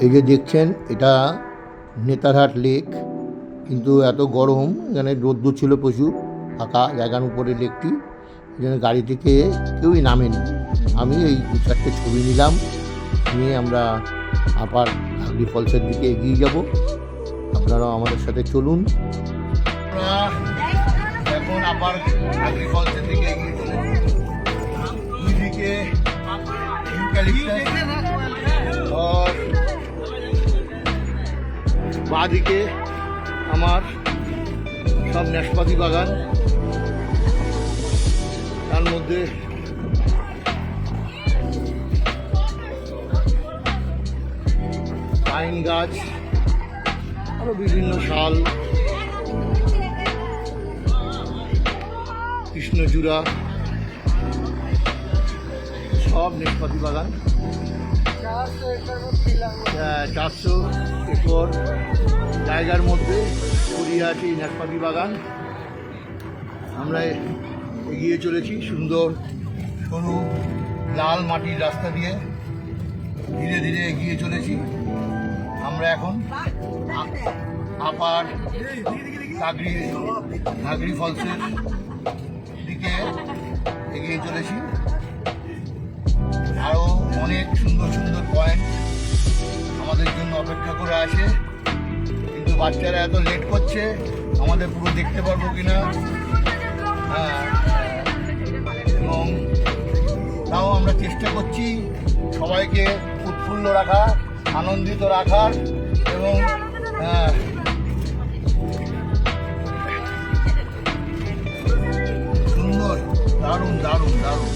এই যে দেখছেন এটা নেতারহাট লেক, কিন্তু এত গরম, এখানে রোদ্দুর ছিল প্রচুর, ফাঁকা জায়গার উপরে লেকটি, এখানে গাড়ি থেকে কেউই নামেনি। আমি এই 2-4টে ছবি নিলাম, নিয়ে আমরা আপার ঘাগরি ফলসের দিকে এগিয়ে যাব। আপনারাও আমাদের সাথে চলুন। এখন আপার ঘাগরি ফলসের দিকে এগিয়ে চলেছি। দুইদিকে আর বাঁদিকে আমার সব নাশপাতি বাগান, তার মধ্যে পাইন গাছ, আরো বিভিন্ন শাল, কৃষ্ণচূড়া, সব নাশপাতি বাগান। 400 একর জায়গার মধ্যে ছড়িয়ে আছে এই নাশপাতি বাগান। আমরা এগিয়ে চলেছি সুন্দর সরু লাল মাটির রাস্তা দিয়ে, ধীরে ধীরে এগিয়ে চলেছি। আমরা এখন আপার ঘাগরি ফলসের দিকে এগিয়ে চলেছি। আরও অনেক সুন্দর সুন্দর পয়েন্ট আমাদের জন্য অপেক্ষা করে আছে, কিন্তু বাচ্চারা এত লেট করছে, আমাদের পুরো দেখতে পারবো কিনা। এবং তাও আমরা চেষ্টা করছি সবাইকে উৎফুল্ল রাখা, আনন্দিত রাখার, এবং সুন্দর, দারুণ দারুণ দারুণ।